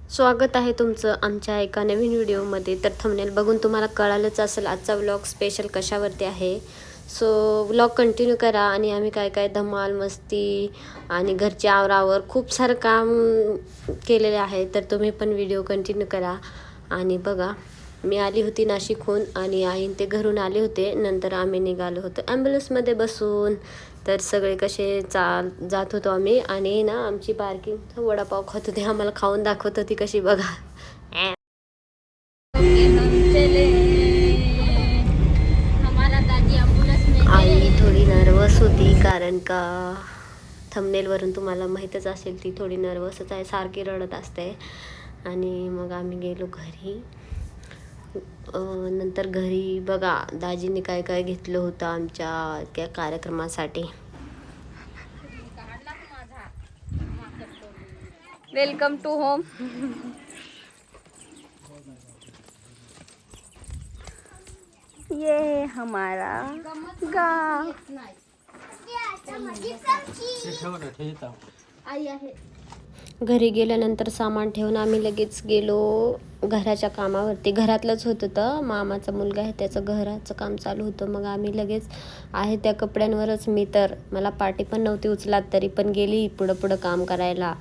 स्वागत आहे तुमचं आमच्या एका नवीन व्हिडिओमध्ये. तर थंबनेल बघून तुम्हाला कळालंच असेल आजचा व्लॉग स्पेशल कशावरती आहे. सो व्लॉग कंटिन्यू करा आणि आम्ही काय काय धमाल मस्ती आणि घरच्या आवरावर खूप सारं काम केलेले आहे. तर तुम्ही पण व्हिडिओ कंटिन्यू करा आणि बघा. मी आली होती नाशिकहून आणि आईन ते घरून आले होते. नंतर आम्ही निघालो होतो ॲम्ब्युलन्समध्ये बसून. तर सगळे कसे जात होतो आम्ही आणि ना आमची बारकी वडापाव खात होती. आम्हाला खाऊन दाखवत होती कशी बघा. आई थोडी नर्वस होती कारण का थंबनेलवरून तुम्हाला माहीतच असेल ती थोडी नर्वसच आहे, सारखी रडत असते. आणि मग आम्ही गेलो घरी. नंतर घरी बघा दाजीने काय काय घेतलं होतं आमच्या त्या कार्यक्रमासाठी. Welcome to home. ये हमारा गाव. घरी गेल्यानंतर सामान ठेवून आम्ही लगेच गेलो घराच्या कामावरती. घरातलंच होतं तर मामाचा मुलगा आहे त्याचं घराचं काम चालू होतं. मग आम्ही लगेच आहे त्या कपड्यांवरच, मी तर मला पाठी पण नव्हती उचलात तरी पण गेली पुढं काम करायला.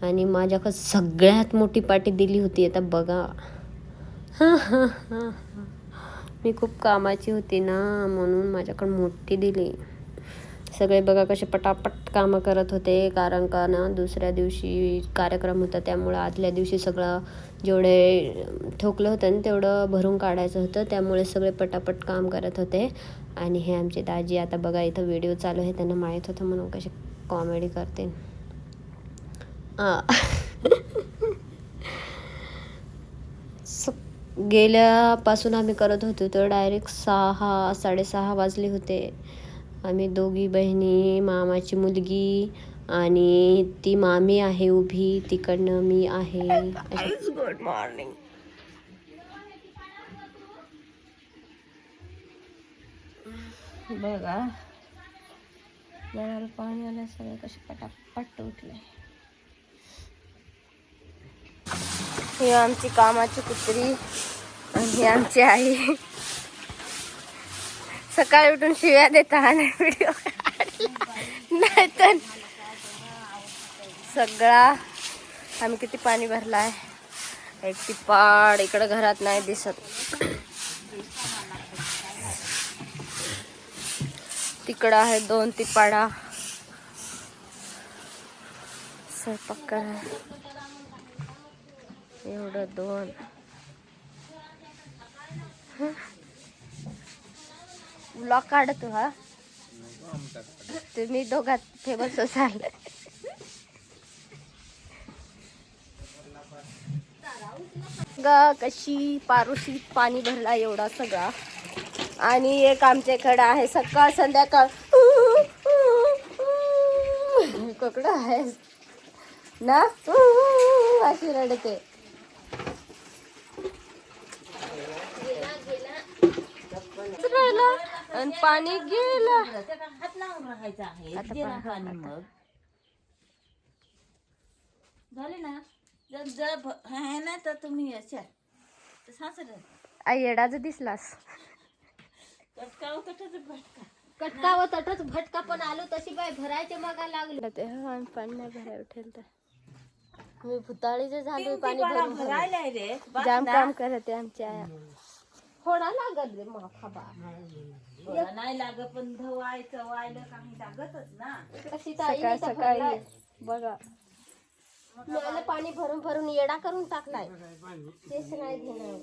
आणि माझ्याकडं सगळ्यात मोठी पाटी दिली होती. आता बघा मी खूप कामाची होती ना म्हणून माझ्याकडं मोठी दिली. सगळे बघा कसे पटापट कामं करत होते कारण का ना दुसऱ्या दिवशी कार्यक्रम होता. त्यामुळं आदल्या दिवशी सगळं जेवढे ठोकलं होतं ना तेवढं भरून काढायचं होतं. त्यामुळे सगळे पटापट काम करत होते. आणि हे आमचे दाजी आता बघा इथं व्हिडिओ चालू आहे, त्यांना माहीत होतं म्हणून कसे कॉमेडी करते. गेल्यापासून आम्ही करत होतो तर डायरेक्ट 6-6:30 वाजले होते. आम्ही दोघी बहिणी, मामाची मुलगी आणि ती मामी आहे उभी तिकडनं, मी आहे. Good morning. बघा नळाला पाणी आलं, सगळं कसे पटापट उठले. ही आमची कामाची कुत्री आणि ही आमची आई. सकाळी उठून शिव्या देता आणि व्हिडिओ नाही तर सगळा आम्ही किती पाणी भरलाय. एक टिपाड इकडं घरात नाही दिसत, तिकडं आहे 2 टिपाडा. स्वयंपाक कराय एवढं 2. ब्लॉक काढतो हा तुम्ही दोघात फेमस असाल. कशी पारुशीत पाणी भरला एवढा सगळा. आणि एक आमच्याकडे आहे सकाळ संध्याकाळ कोकडं आहे ना अशी रडते. आणि पाणी गेलं. हात लावून राहायचं आहे. मग झाले ना जर आहे ना तर तुम्ही आई येडाच दिसलास. कटकाव तटच भटका पण आलो तशी बाय भरायचे मगा लागले ते पाणी नाही भराय उठेल तर मी भुताळीचे झाले पाणी भरून रे जाम काम करते आमच्या आया. थोडा लागत रे मग खाबा नाही लागत पण धवायचं वायलं काही लागतच ना. कशी सकाळ सकाळी बघा मिळालं पाणी भरून भरून येडा करून टाकलाय. तेच नाही घेणार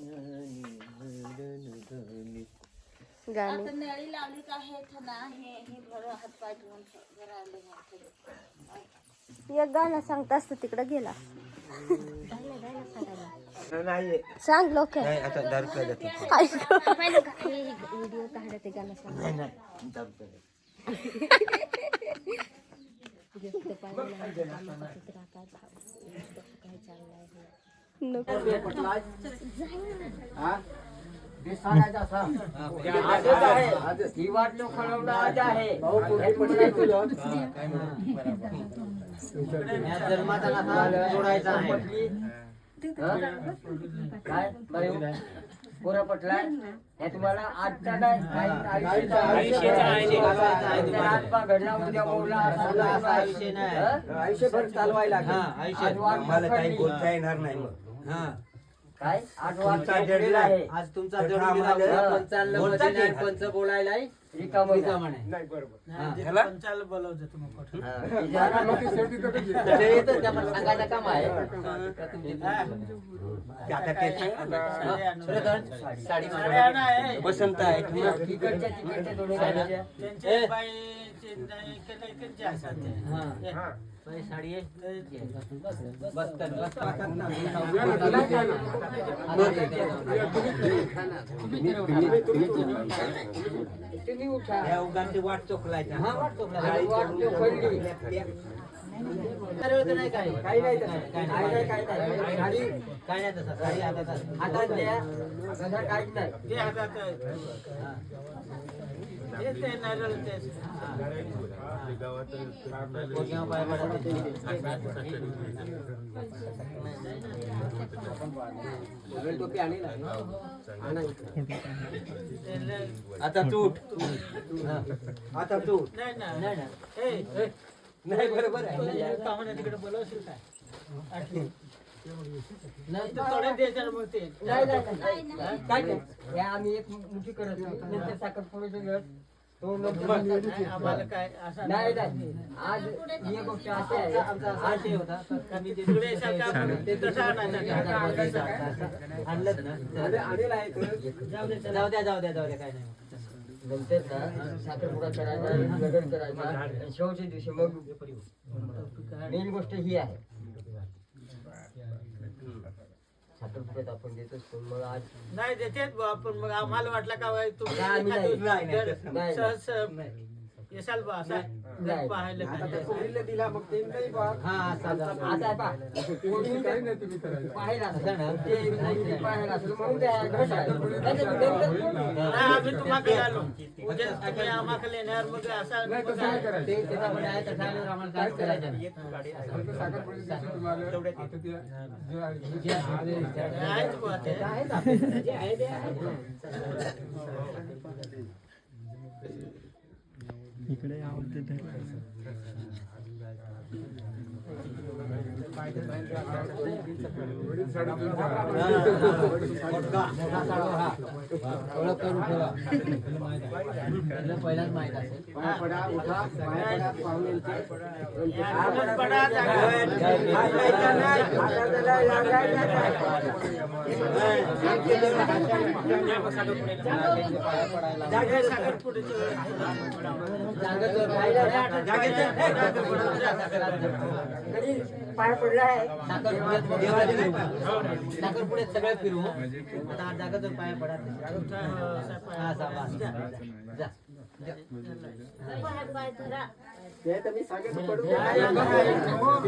गाणी. आता नळी लावली का हे ना हे भर हातपाय धुवून एक गाणं सांगता असतं तिकडं गेला. सांग लोक व्हिडिओ काढते गाणं सांग. काय बरं पोरा पटला हे तुम्हाला आजचा नाही आत्मा घडला उद्या मोडला असा आयुष्य नाही आयुष्यभर चालवायला मला काही बोलता येणार नाही मग काय आज वाटला आहे आज तुमचा पंच बोलायला रिकामं नाही बरोबर सांगायचं काम आहे बसंत आहे तिकडच्या तिकडच्या दोन्ही साडीच्या तुम्ही उठा या उगाची वाट चोखलायचा हा वाट चोखली नाही काही नाही तसं साडी हातात द्या तसं काहीच नाही टोपी आणि आता तू आता तू नाही बरोबर आहे तिकडे बोलवशील काय आम्ही एक मुठी करत नंतर साखरपुड्याचं वेळ नाही आज ही गोष्ट अशी आहे आमचा आशय होता आणलं ना जाऊ द्या काय नाही नंतर ना साखरपुडा करायचा लग्न करायचा आणि शेवटच्या दिवशी मग मेन गोष्ट ही आहे साखरपुड्यात आपण देतोच पण मग आज नाही देतेच आपण मग आम्हाला वाटलं का नाही. येसाल बा असा नाही. पाहायला दिला मग ते नाही बा आता पाहायला असलं ना ते पाहायला असलं म्हणून ते आम्ही तुम्हाला आलो उद्या तुम्ही आम्हाला येणार मग असा ते त्याच्यामध्ये आहे तसं आल्यावर आम्हाला काय करायचं नाही. आहेच बुवा ते. आहेच आपल्याकडे. इकडे आवडते ओळख करून ठेवा पहिलाच माहित असेल पाय पडला आहे साखरपुड्यात सगळं फिरू आता जागेवर पाय पडा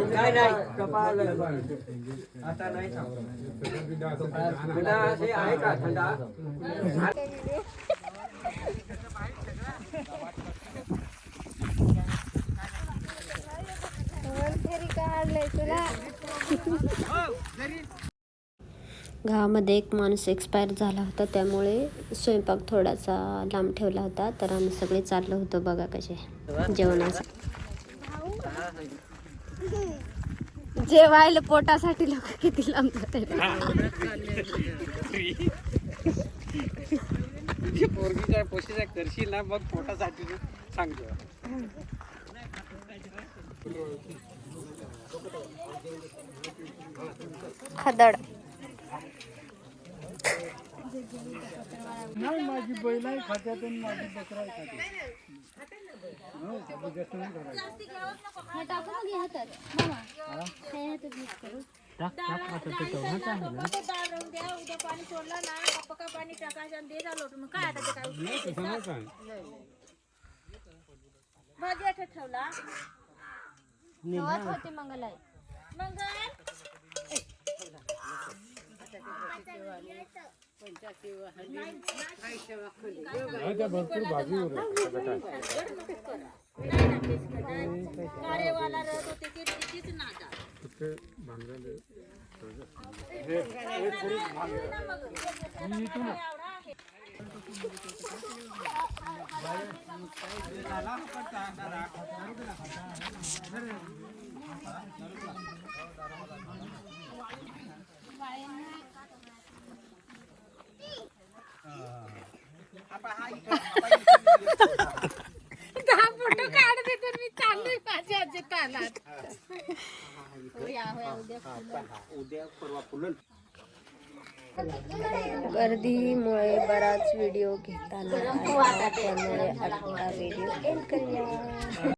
काय नाही आता नाही आहे का थंडा गावामध्ये एक माणूस एक्सपायर झाला होता, त्यामुळे स्वयंपाक थोडासा लांब ठेवला होता. तर आम्ही सगळे चाललो होतो बघा कसे जेवणाचं. जेवायला पोटासाठी लोक किती लांब पोरगीच्या पोशीच्या करशील ना मग पोटासाठी सांगतो. खदड नाही माझी बैल आहे खात्यात आणि माझी बकरा आहे खात्यात. भरपूर भाजी गर्दीमुळे बराच व्हिडिओ घेताना त्यामुळे आता व्हिडिओ एंड करूया.